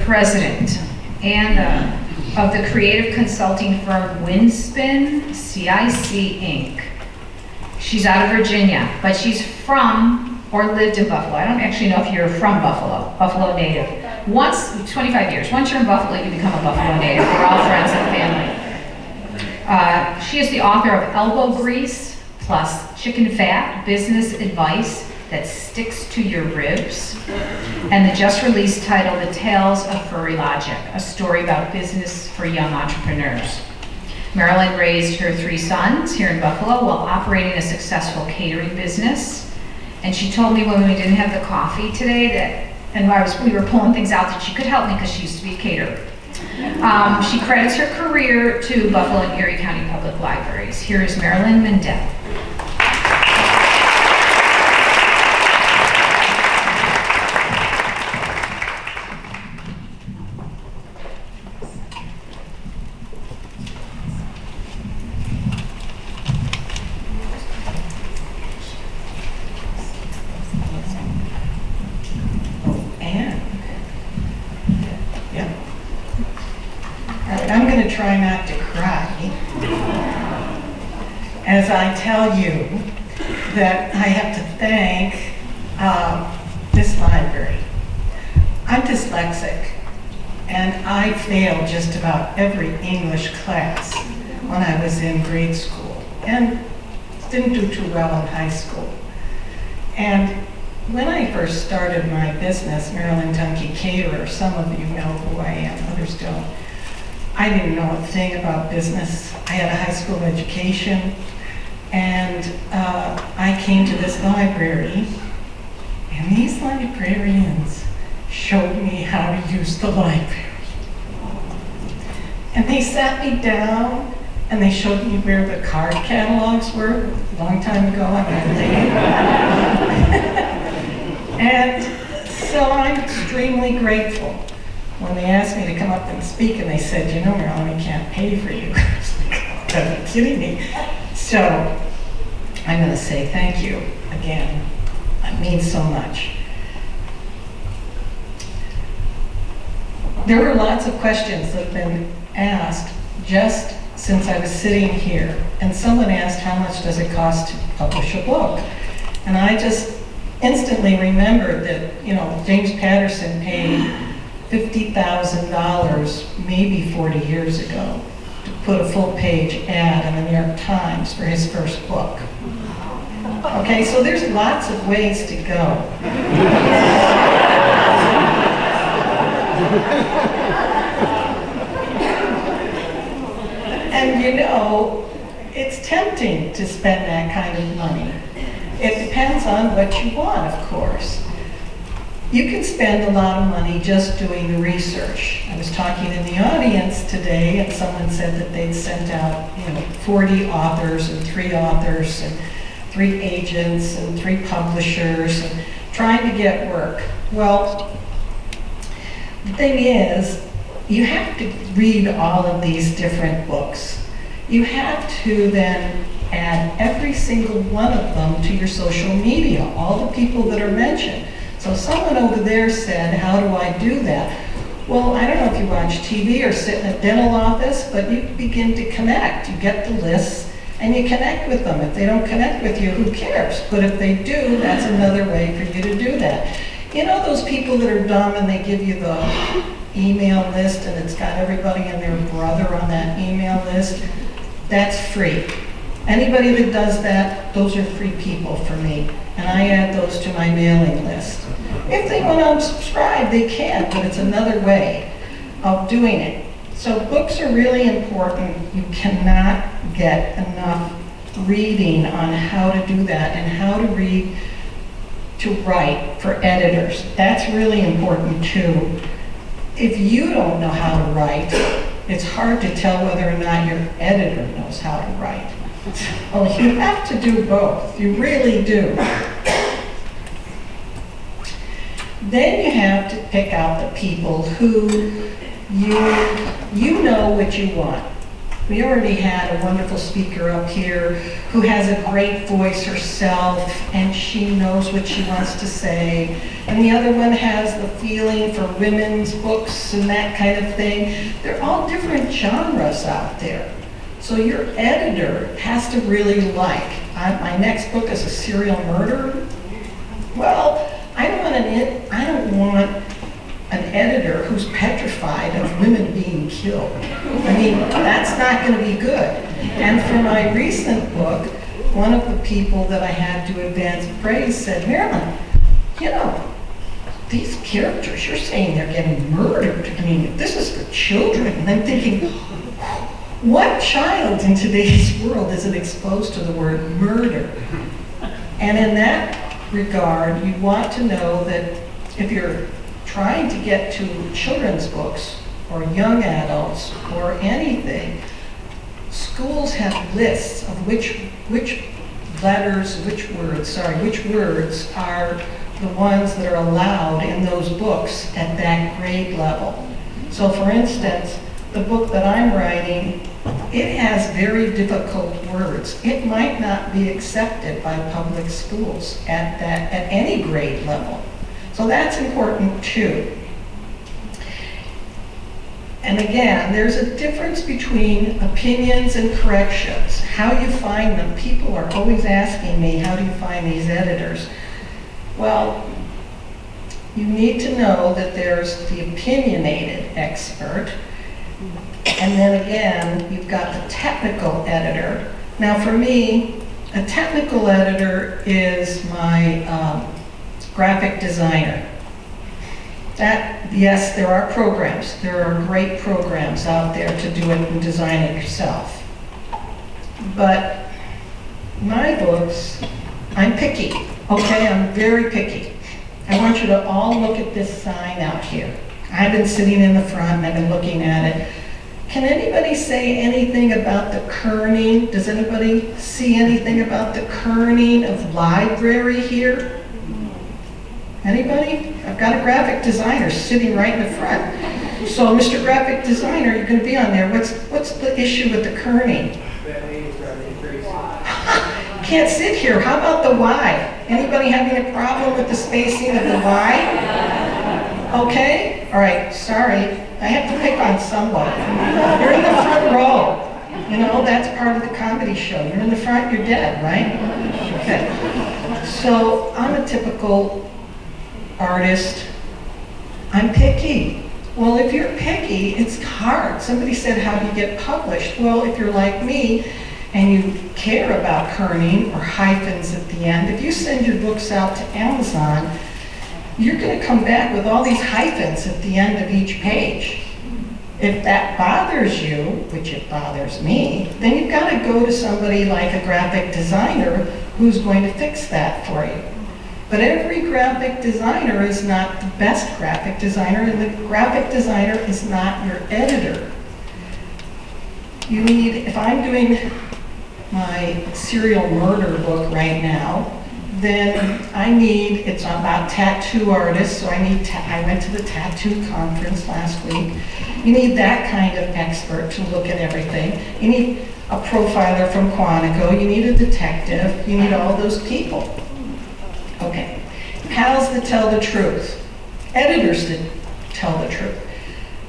president of the creative consulting firm Windspin CIC Inc. She's out of Virginia, but she's from or lived in Buffalo. I don't actually know if you're from Buffalo native. Once, 25 years, once you're in Buffalo, you become a Buffalo native. We're all friends and family. She is the author of Elbow Grease plus Chicken Fat, Business Advice That Sticks to Your Ribs, and the just released title, The Tales of Furry Logic, a story about business for young entrepreneurs. Marilynn raised her 3 sons here in Buffalo while operating a successful catering business. And she told me when we didn't have the coffee today and we were pulling things out, that she could help me because she used to be a caterer. She credits her career to Buffalo and Erie County Public Libraries. Here is Marilynn Mendell. I'm going to try not to cry as I tell you that I have to thank this library. I'm dyslexic, and I failed just about every English class when I was in grade school, and didn't do too well in high school. And when I first started my business, Marilynn Dunke Caterer, some of you know who I am, others don't, I didn't know a thing about business. I had a high school education, and I came to this library, and these librarians showed me how to use the library. And they sat me down, and they showed me where the card catalogs were, a long time ago, I'm not thinking. And so I'm extremely grateful when they asked me to come up and speak, and they said, you know, Marilynn, we can't pay for you. I was like, are you kidding me? So I'm going to say thank you again. It means so much. There were lots of questions that have been asked just since I was sitting here. And someone asked, how much does it cost to publish a book? And I just instantly remembered that, you know, James Patterson paid $50,000 maybe 40 years ago to put a full-page ad in the New York Times for his first book. Okay, so there's lots of ways to go. And you know, it's tempting to spend that kind of money. It depends on what you want, of course. You can spend a lot of money just doing the research. I was talking in the audience today, and someone said that they'd sent out, 40 authors and 3 authors and 3 agents and 3 publishers and trying to get work. Well, the thing is, you have to read all of these different books. You have to then add every single one of them to your social media, all the people that are mentioned. So someone over there said, how do I do that? Well, I don't know if you watch TV or sit in a dental office, but you begin to connect. You get the lists and you connect with them. If they don't connect with you, who cares? But if they do, that's another way for you to do that. You know those people that are dumb and they give you the email list and it's got everybody and their brother on that email list? That's free. Anybody that does that, those are free people for me. And I add those to my mailing list. If they want to unsubscribe, they can, but it's another way of doing it. So books are really important. You cannot get enough reading on how to do that and how to read to write for editors. That's really important too. If you don't know how to write, it's hard to tell whether or not your editor knows how to write. Well, you have to do both. You really do. Then you have to pick out the people who you know what you want. We already had a wonderful speaker up here who has a great voice herself, and she knows what she wants to say. And the other one has the feeling for women's books and that kind of thing. They're all different genres out there. So your editor has to really like. My next book is a serial murder. Well, I don't want an editor who's petrified of women being killed. I mean, that's not going to be good. And for my recent book, one of the people that I had to advance praise said, Marilynn, you know, these characters, you're saying they're getting murdered. I mean, this is for children. And I'm thinking, what child in today's world isn't exposed to the word murder? And in that regard, you want to know that if you're trying to get to children's books or young adults or anything, schools have lists of which words are the ones that are allowed in those books at that grade level. So for instance, the book that I'm writing, it has very difficult words. It might not be accepted by public schools at any grade level. So that's important too. And again, there's a difference between opinions and corrections. How you find them, people are always asking me, how do you find these editors? Well, you need to know that there's the opinionated expert, and then again, you've got the technical editor. Now for me, a technical editor is my graphic designer. Yes, there are programs. There are great programs out there to do it and design it yourself. But my books, I'm picky. Okay, I'm very picky. I want you to all look at this sign out here. I've been sitting in the front and I've been looking at it. Can anybody say anything about the kerning? Does anybody see anything about the kerning of library here? Anybody? I've got a graphic designer sitting right in the front. So, Mr. Graphic Designer, you're going to be on there. What's the issue with the kerning? Can't sit here. How about the Y? Anybody having a problem with the spacing of the Y? Okay? All right, sorry. I have to pick on somebody. You're in the front row. You know, that's part of the comedy show. You're in the front, you're dead, right? Okay. So, I'm a typical artist. I'm picky. Well, if you're picky, it's hard. Somebody said, how do you get published? Well, if you're like me and you care about kerning or hyphens at the end, if you send your books out to Amazon, you're going to come back with all these hyphens at the end of each page. If that bothers you, which it bothers me, then you've got to go to somebody like a graphic designer who's going to fix that for you. But every graphic designer is not the best graphic designer, and the graphic designer is not your editor. You need, if I'm doing my serial murder book right now, then I need, it's about tattoo artists, so I went to the tattoo conference last week. You need that kind of expert to look at everything. You need a profiler from Quantico, you need a detective, you need all those people. Okay, pals that tell the truth, editors that tell the truth.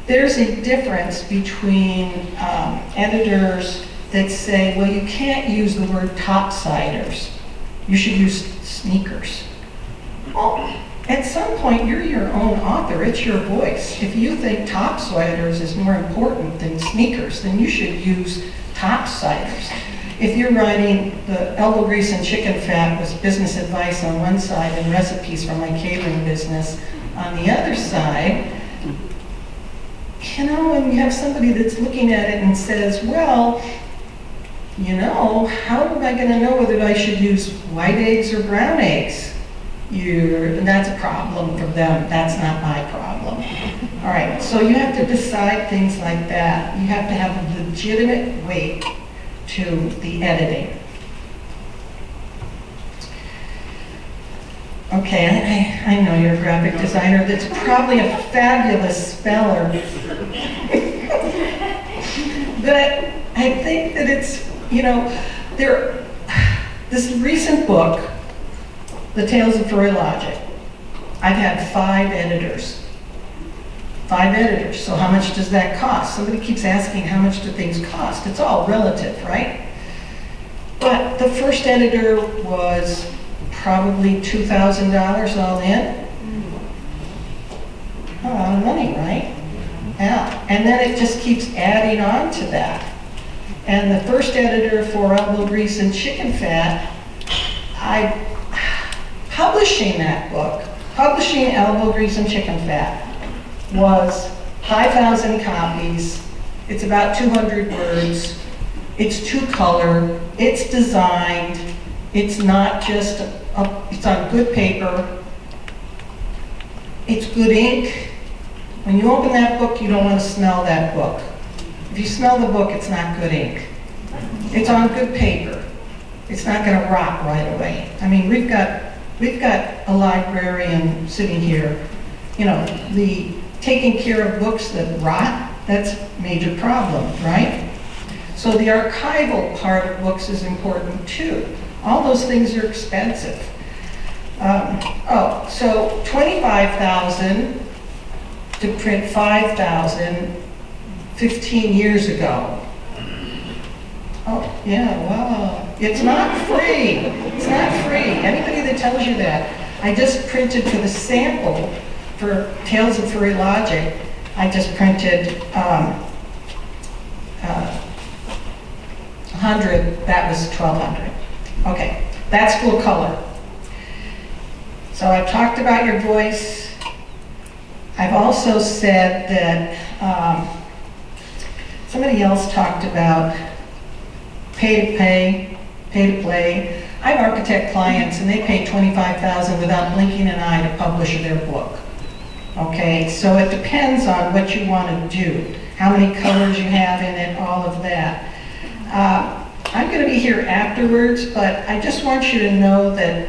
There's a difference between editors that say, well, you can't use the word topsiders. You should use sneakers. Well, at some point, you're your own author. It's your voice. If you think topsiders is more important than sneakers, then you should use topsiders. If you're writing the elbow grease and chicken fat was business advice on one side and recipes for my catering business on the other side, you know, and you have somebody that's looking at it and says, well, you know, how am I going to know whether I should use white eggs or brown eggs? And that's a problem for them. That's not my problem. All right, so you have to decide things like that. You have to have a legitimate weight to the editing. Okay, I know you're a graphic designer that's probably a fabulous speller. But I think that it's, this recent book, The Tales of Furry Logic, I've had 5 editors. 5 editors, so how much does that cost? Somebody keeps asking how much do things cost. It's all relative, right? But the first editor was probably $2,000 all in. A lot of money, right? Yeah, and then it just keeps adding on to that. And the first editor for Elbow Grease and Chicken Fat, publishing that book, publishing Elbow Grease and Chicken Fat, was 5,000 copies. It's about 200 words. It's 2-color. It's designed. It's not just, it's on good paper. It's good ink. When you open that book, you don't want to smell that book. If you smell the book, it's not good ink. It's on good paper. It's not going to rot right away. I mean, we've got a librarian sitting here. The taking care of books that rot, that's a major problem, right? So the archival part of books is important too. All those things are expensive. So $25,000 to print 5,000 15 years ago. Oh, yeah, wow. It's not free. It's not free. Anybody that tells you that. I just printed for the sample for Tales of Furry Logic, I just printed 100, that was 1,200. Okay, that's full color. So I've talked about your voice. I've also said that somebody else talked about pay to play. I have architect clients and they pay $25,000 without blinking an eye to publish their book. Okay, so it depends on what you want to do, how many colors you have in it, all of that. I'm going to be here afterwards, but I just want you to know that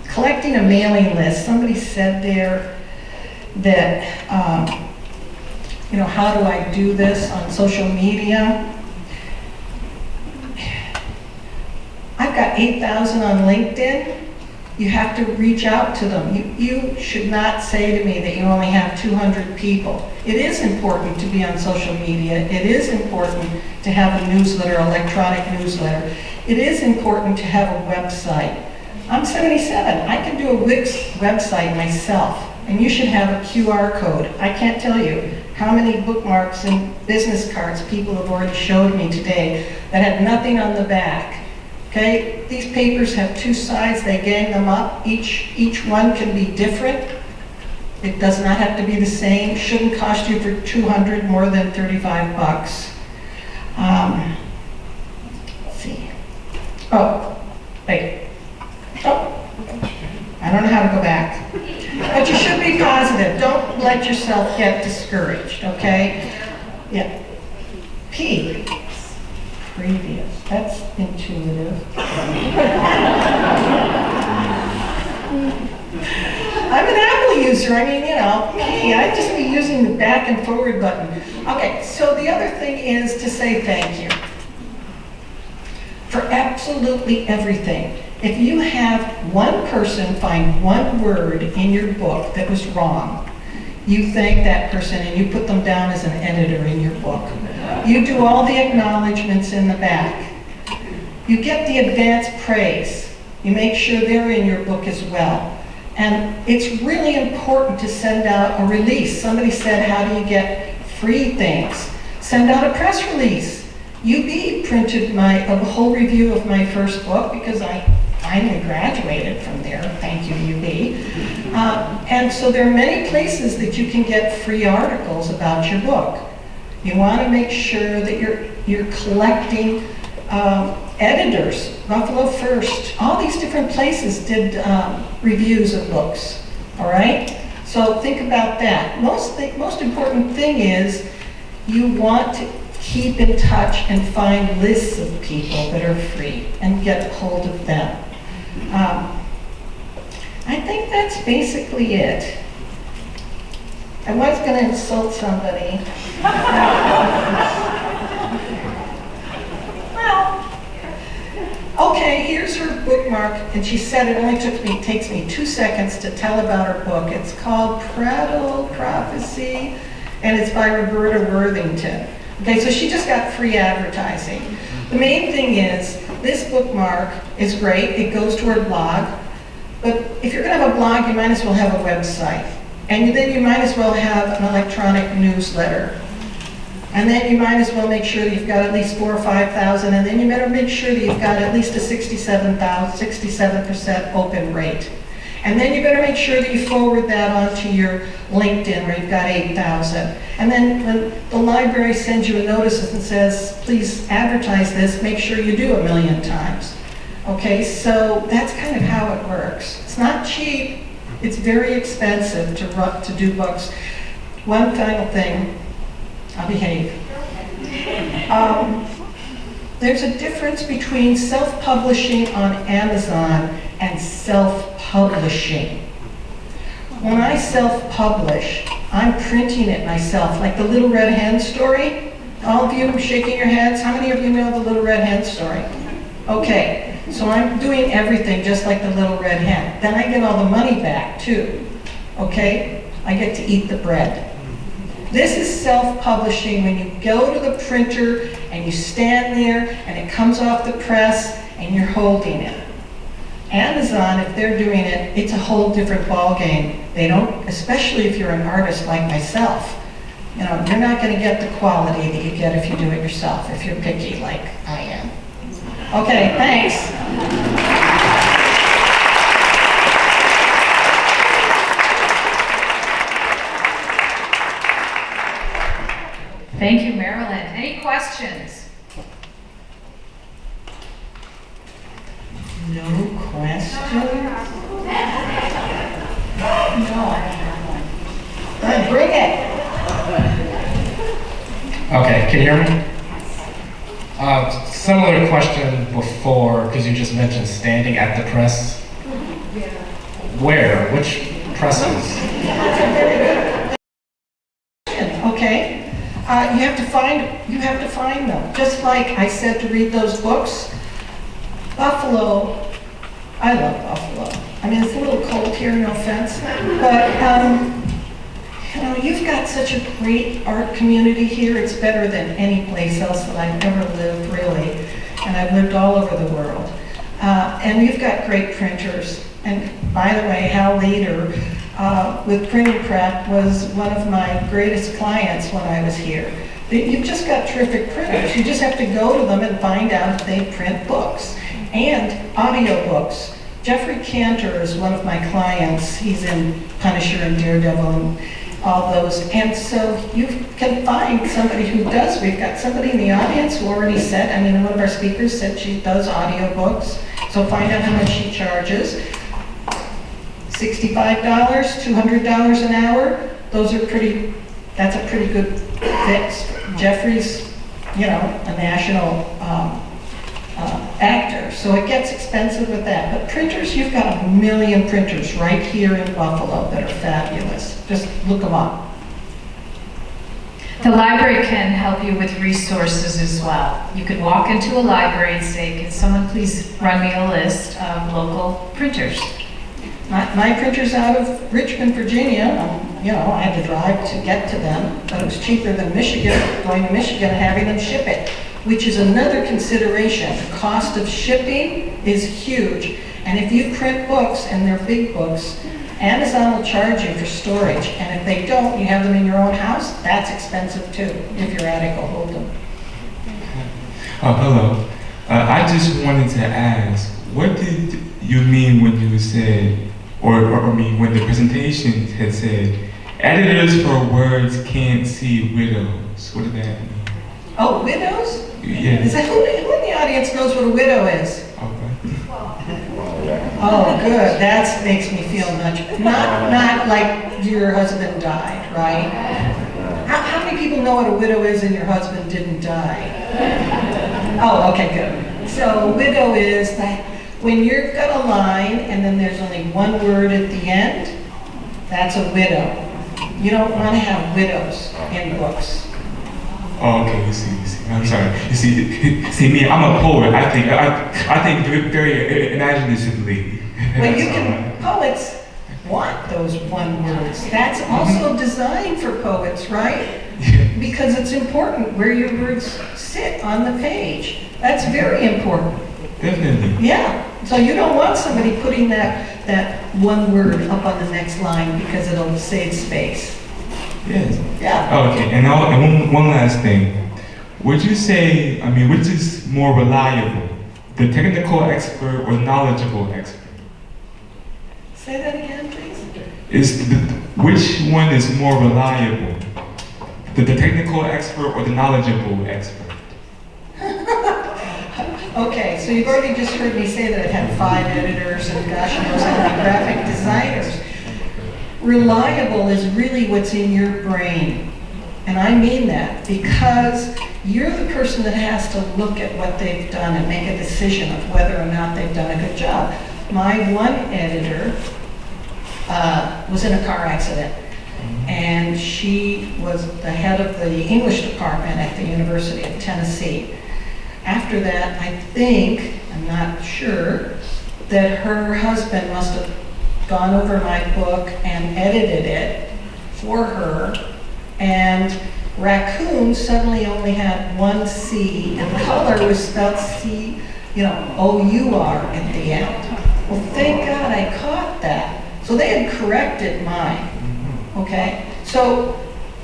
collecting a mailing list, somebody said there that, how do I do this on social media? I've got 8,000 on LinkedIn. You have to reach out to them. You should not say to me that you only have 200 people. It is important to be on social media. It is important to have a newsletter, electronic newsletter. It is important to have a website. I'm 77. I can do a Wix website myself, and you should have a QR code. I can't tell you how many bookmarks and business cards people have already showed me today that had nothing on the back. Okay, these papers have 2 sides, they gang them up. Each one can be different. It does not have to be the same. Shouldn't cost you for 200 more than 35 bucks. Let's see. Oh, wait. Oh, I don't know how to go back. But you should be positive. Don't let yourself get discouraged, okay? Yeah. P. Previous. That's intuitive. I'm an Apple user. I mean, me, I'd just be using the back and forward button. Okay, so the other thing is to say thank you for absolutely everything. If you have one person find one word in your book that was wrong, you thank that person and you put them down as an editor in your book. You do all the acknowledgments in the back. You get the advanced praise. You make sure they're in your book as well. And it's really important to send out a release. Somebody said, how do you get free things? Send out a press release. UB printed a whole review of my first book because I finally graduated from there. Thank you, UB. And so there are many places that you can get free articles about your book. You want to make sure that you're collecting editors. Buffalo First, all these different places did reviews of books. All right, so think about that. Most important thing is you want to keep in touch and find lists of people that are free and get hold of them. I think that's basically it. I was going to insult somebody. Okay, here's her bookmark, and she said it only takes me 2 seconds to tell about her book. It's called Prattle Prophecy, and it's by Roberta Worthington. Okay, so she just got free advertising. The main thing is, this bookmark is great. It goes to her blog, but if you're going to have a blog, you might as well have a website. And then you might as well have an electronic newsletter. And then you might as well make sure that you've got at least 4,000 or 5,000, and then you better make sure that you've got at least a 67% open rate. And then you better make sure that you forward that onto your LinkedIn where you've got 8,000. And then when the library sends you a notice and says, please advertise this, make sure you do 1,000,000 times. Okay, so that's kind of how it works. It's not cheap, it's very expensive to do books. One final thing. I'll behave. There's a difference between self-publishing on Amazon and self-publishing. When I self-publish, I'm printing it myself, like the Little Red Hen story. All of you shaking your heads, how many of you know the Little Red Hen story? Okay, so I'm doing everything just like the Little Red Hen. Then I get all the money back too, okay? I get to eat the bread. This is self-publishing when you go to the printer and you stand there and it comes off the press and you're holding it. Amazon, if they're doing it, it's a whole different ballgame. They don't, especially if you're an artist like myself, you know, you're not going to get the quality that you get if you do it yourself, if you're picky like I am. Okay, thanks. Thank you, Marilynn. Any questions? No questions? No. Bring it. Okay, can you hear me? Similar question before, because you just mentioned standing at the press. Where? Which presses? Okay. You have to find them. Just like I said to read those books. Buffalo, I love Buffalo. I mean, it's a little cold here, no offense. But, you know, you've got such a great art community here. It's better than any place else that I've ever lived, really. And I've lived all over the world. And you've got great printers. And by the way, Hal Leader with Printing Prep was one of my greatest clients when I was here. You've just got terrific printers. You just have to go to them and find out if they print books and audiobooks. Jeffrey Cantor is one of my clients. He's in Punisher and Daredevil and all those. And so you can find somebody who does. We've got somebody in the audience who already said, I mean, one of our speakers said she does audiobooks. So find out how much she charges. $65, $200 an hour. That's a pretty good fix. Jeffrey's, you know, a national actor, so it gets expensive with that. But printers, you've got 1,000,000 printers right here in Buffalo that are fabulous. Just look them up. The library can help you with resources as well. You could walk into a library and say, can someone please run me a list of local printers? My printer's out of Richmond, Virginia. You know, I had to drive to get to them, but it was cheaper than Michigan, going to Michigan and having them ship it, which is another consideration. The cost of shipping is huge. And if you print books, and they're big books, Amazon will charge you for storage. And if they don't, you have them in your own house, that's expensive too, if your attic will hold them. Hello. I just wanted to ask, what did you mean when you said, or when the presentation had said, editors for words can't see widows? What did that mean? Oh, widows? Yeah. Is that who in the audience knows what a widow is? Okay. Oh, good. That makes me feel much, not like your husband died, right? How many people know what a widow is and your husband didn't die? Oh, okay, good. So widow is that when you've got a line and then there's only one word at the end, that's a widow. You don't want to have widows in books. Oh, okay, you see. I'm sorry. You see me. I'm a poet. I think very imaginatively. Well, you can, poets want those one words. That's also designed for poets, right? Because it's important where your words sit on the page. That's very important. Definitely. Yeah. So you don't want somebody putting that one word up on the next line because it'll save space. Yes. Yeah. Okay, and one last thing. Would you say, which is more reliable, the technical expert or knowledgeable expert? Say that again, please. Which one is more reliable, the technical expert or the knowledgeable expert? Okay, so you've already just heard me say that I've had 5 editors and gosh knows how many graphic designers. Reliable is really what's in your brain. And I mean that because you're the person that has to look at what they've done and make a decision of whether or not they've done a good job. My one editor was in a car accident, and she was the head of the English department at the University of Tennessee. After that, I think, I'm not sure, that her husband must have gone over my book and edited it for her, and raccoon suddenly only had one C, and color was spelled C, O-U-R at the end. Well, thank God I caught that. So they had corrected mine, okay? So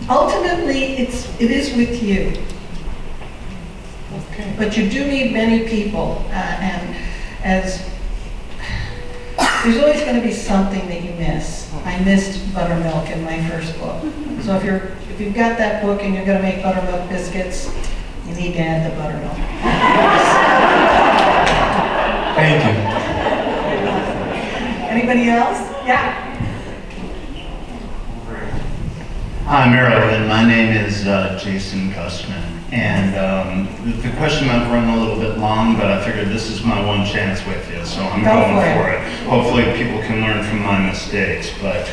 ultimately, it is with you. Okay. But you do need many people, and as there's always going to be something that you miss. I missed buttermilk in my first book. So if you've got that book and you're going to make buttermilk biscuits, you need to add the buttermilk. Thank you. Anybody else? Yeah. Hi, Marilyn. My name is Jason Gustman. And the question might run a little bit long, but I figured this is my one chance with you, so I'm going for it. Hopefully people can learn from my mistakes. But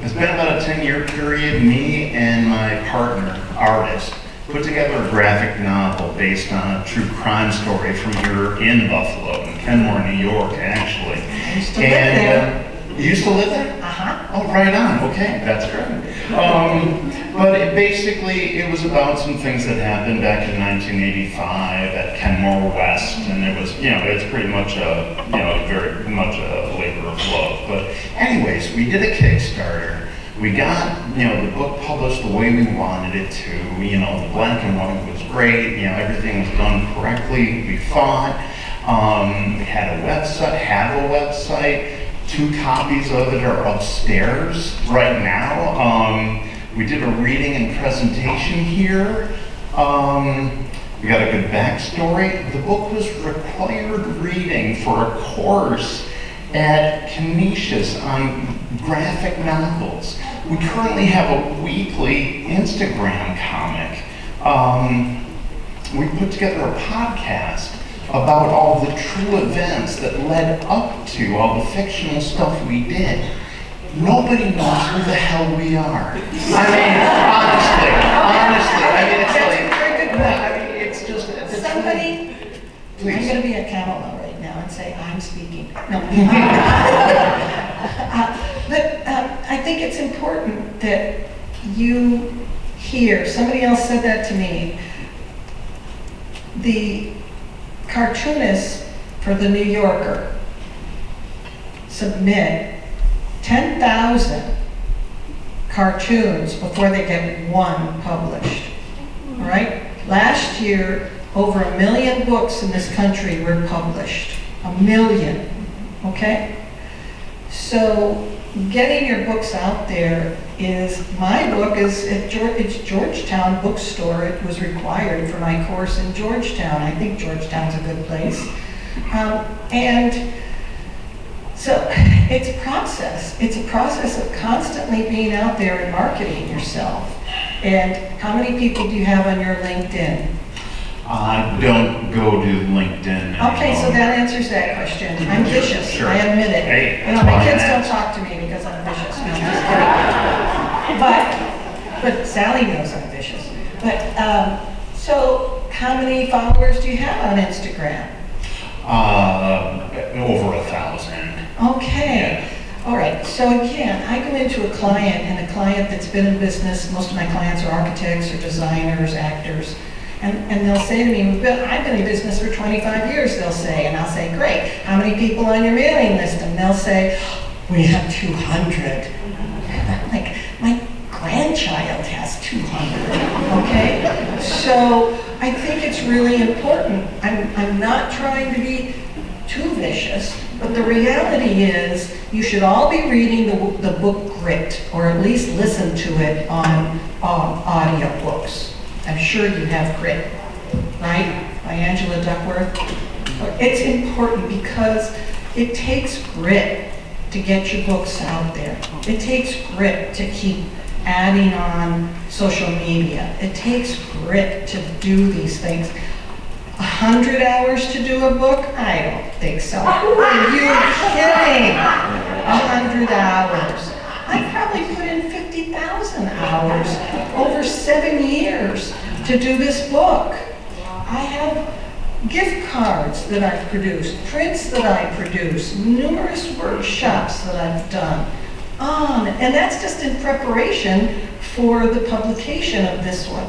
it's been about a 10-year period. Me and my partner, artist, put together a graphic novel based on a true crime story from here in Buffalo, in Kenmore, New York, actually. I used to live there. You used to live there? Uh-huh. Oh, right on. Okay, that's great. But it was about some things that happened back in 1985 at Kenmore West, and it was, it's pretty much very much a labor of love. But anyways, we did a Kickstarter. We got, the book published the way we wanted it to. The black and white was great. Everything was done correctly. We thought. We had have a website. 2 copies of it are upstairs right now. We did a reading and presentation here. We got a good backstory. The book was required reading for a course at Canisius on graphic novels. We currently have a weekly Instagram comic. We put together a podcast about all the true events that led up to all the fictional stuff we did. Nobody knows who the hell we are. Honestly, it's just Somebody, Please. I'm going to be a camel right now and say, I'm speaking. No. But I think it's important that you hear, somebody else said that to me, the cartoonists for the New Yorker submit 10,000 cartoons before they get one published, all right? Last year, over 1 million books in this country were published. 1 million, okay? So getting your books out there my book is at it's Georgetown Bookstore. It was required for my course in Georgetown. I think Georgetown's a good place. And so it's a process. It's a process of constantly being out there and marketing yourself. And how many people do you have on your LinkedIn? I don't go to LinkedIn anymore. Okay, so that answers that question. I'm vicious, Sure. I admit it. Hey, My that's kids fine. don't talk to me because I'm vicious. No, I'm just kidding. But Sally knows I'm vicious. But, so how many followers do you have on Instagram? Over 1,000. Okay. All right. So again, I go into a client, and a client that's been in business, most of my clients are architects or designers, actors, and they'll say to me, I've been in business for 25 years, they'll say, and I'll say, great. How many people on your mailing list? And they'll say, we have 200. Like, my grandchild has 200, okay? So I think it's really important. I'm not trying to be too vicious, but the reality is you should all be reading the book Grit, or at least listen to it on audiobooks. I'm sure you have Grit, right? By Angela Duckworth. It's important because it takes grit to get your books out there. It takes grit to keep adding on social media. It takes grit to do these things. 100 hours to do a book? I don't think so. Who are you kidding? 100 hours. I probably put in 50,000 hours over 7 years to do this book. I have gift cards that I've produced, prints that I produce, numerous workshops that I've done. And that's just in preparation for the publication of this one.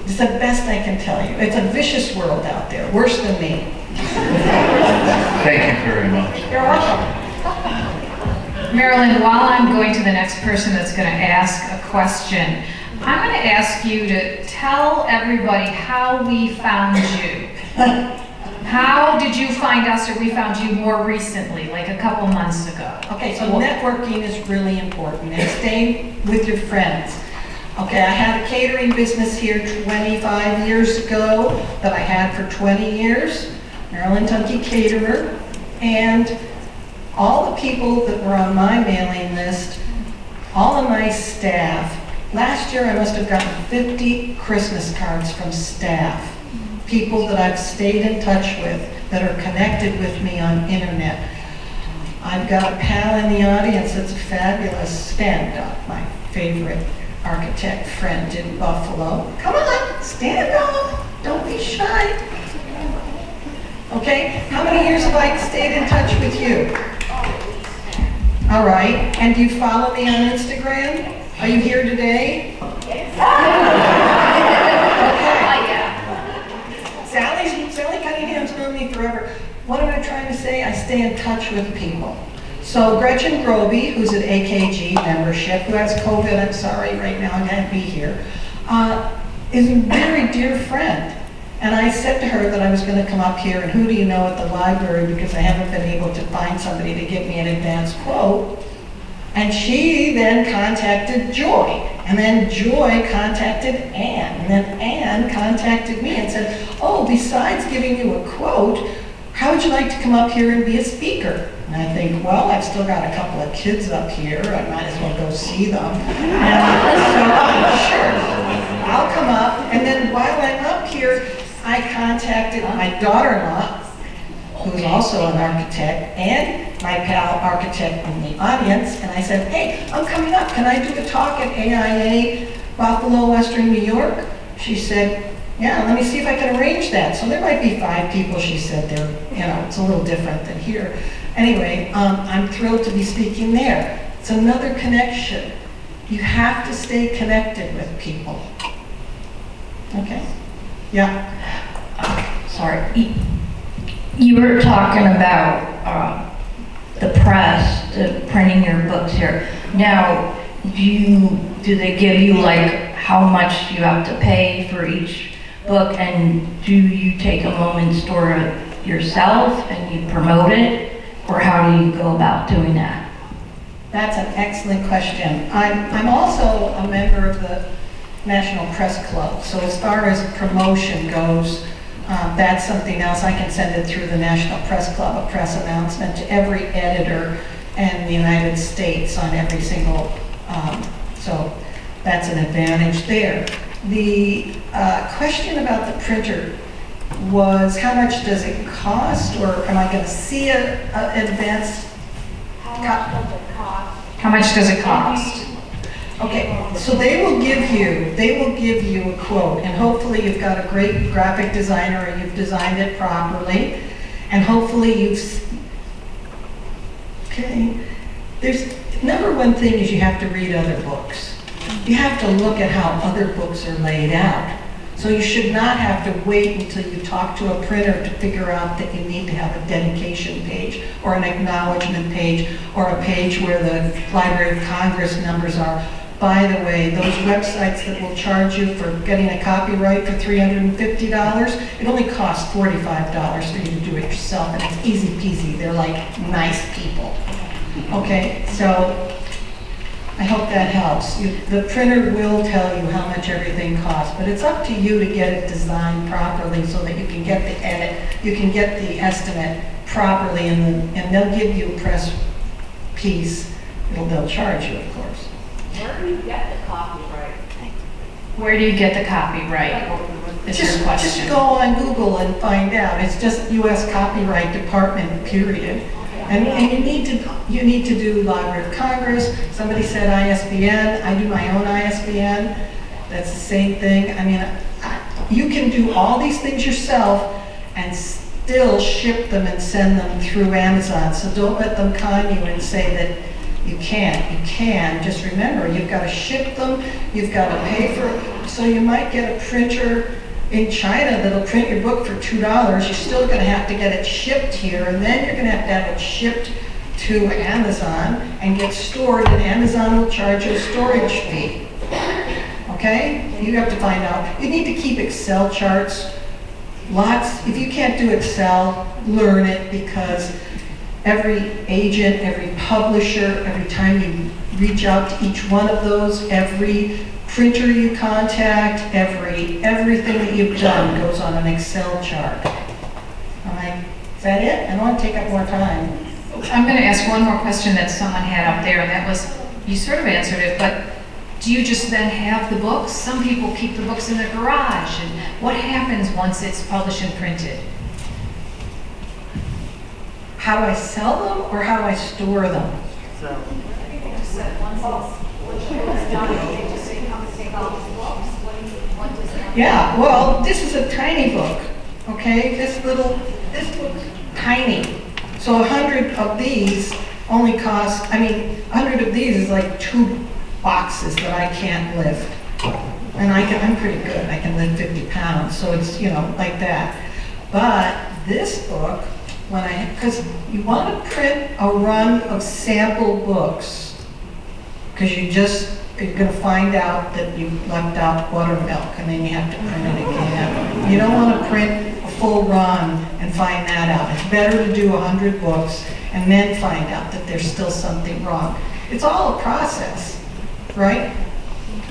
It's the best I can tell you. It's a vicious world out there, worse than me. Thank you very much. You're welcome. Marilynn, while I'm going to the next person that's going to ask a question, I'm going to ask you to tell everybody how we found you. How did you find us, or we found you more recently, like a couple months ago? Okay, so networking is really important, and staying with your friends. Okay, I had a catering business here 25 years ago that I had for 20 years, Marilynn Tunke Caterer, and all the people that were on my mailing list, all of my staff, last year I must have gotten 50 Christmas cards from staff, people that I've stayed in touch with, that are connected with me on internet. I've got a pal in the audience that's a fabulous stand-up, my favorite architect friend in Buffalo. Come on, stand up, don't be shy. Okay, how many years have I stayed in touch with you? All right, and do you follow me on Instagram? Are you here today? Yes. Okay. Sally Cunningham's known me forever. What am I trying to say? I stay in touch with people. So Gretchen Groby, who's at AKG membership, who has COVID, I'm sorry, right now I can't be here, is a very dear friend. And I said to her that I was going to come up here, and who do you know at the library, because I haven't been able to find somebody to give me an advance quote. And she then contacted Joy, and then Joy contacted Ann, and then Ann contacted me and said, oh, besides giving you a quote, how would you like to come up here and be a speaker? And I think, well, I've still got a couple of kids up here, I might as well go see them. And so, sure, I'll come up, and then while I'm up here, I contacted my daughter-in-law, who's also an architect, and my pal architect in the audience, and I said, hey, I'm coming up, can I do a talk at AIA, Buffalo, Western New York? She said, yeah, let me see if I can arrange that. So there might be 5 people, she said, there, it's a little different than here. Anyway, I'm thrilled to be speaking there. It's another connection. You have to stay connected with people. Okay? Yeah. Sorry. You were talking about the press, the printing your books here. Now, do they give you like how much you have to pay for each book, and do you take a moment, store it yourself, and you promote it, or how do you go about doing that? That's an excellent question. I'm also a member of the National Press Club, so as far as promotion goes, that's something else. I can send it through the National Press Club, a press announcement to every editor in the United States on every single, so that's an advantage there. The question about the printer was, how much does it cost, or am I going to see an advance? How much does it cost? Okay, so they will give you a quote, and hopefully you've got a great graphic designer and you've designed it properly, and hopefully okay, number one thing is you have to read other books. You have to look at how other books are laid out. So you should not have to wait until you talk to a printer to figure out that you need to have a dedication page or an acknowledgement page or a page where the Library of Congress numbers are. By the way, those websites that will charge you for getting a copyright for $350, it only costs $45 for you to do it yourself, and it's easy peasy. They're like nice people. Okay, so I hope that helps. The printer will tell you how much everything costs, but it's up to you to get it designed properly so that you can get the edit, you can get the estimate properly, and they'll give you a press piece. They'll charge you, of course. Where do you get the copyright? Where do you get the copyright? Is your question. Just go on Google and find out. It's just U.S. Copyright Department, period. And you need to do Library of Congress. Somebody said ISBN. I do my own ISBN. That's the same thing. I mean, you can do all these things yourself and still ship them and send them through Amazon. So don't let them con you and say that you can't. You can. Just remember, you've got to ship them. You've got to pay for. So you might get a printer in China that'll print your book for $2. You're still going to have to get it shipped here, and then you're going to have it shipped to Amazon and get stored, and Amazon will charge you a storage fee. Okay? You have to find out. You need to keep Excel charts. Lots. If you can't do Excel, learn it, because every agent, every publisher, every time you reach out to each one of those, every printer you contact, everything that you've done goes on an Excel chart. All right, is that it? I don't want to take up more time. I'm going to ask one more question that someone had up there, and that was, you sort of answered it, but do you just then have the books? Some people keep the books in their garage, and what happens once it's published and printed? How do I sell them, or how do I store them? Yeah, well, this is a tiny book, okay? This book's tiny. So 100 of these only cost, 100 of these is like 2 boxes that I can't lift. And I'm pretty good, I can lift 50 pounds, so it's, like that. But this book, because you want to print a run of sample books, because you're going to find out that you left out buttermilk, and then you have to print it again. You don't want to print a full run and find that out. It's better to do 100 books and then find out that there's still something wrong. It's all a process, right?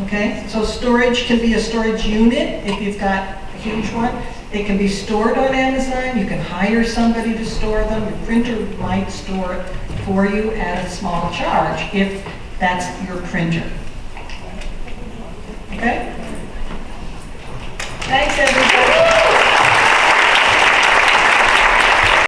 Okay, so storage can be a storage unit if you've got a huge one. It can be stored on Amazon. You can hire somebody to store them. Your printer might store it for you at a small charge if that's your printer. Okay?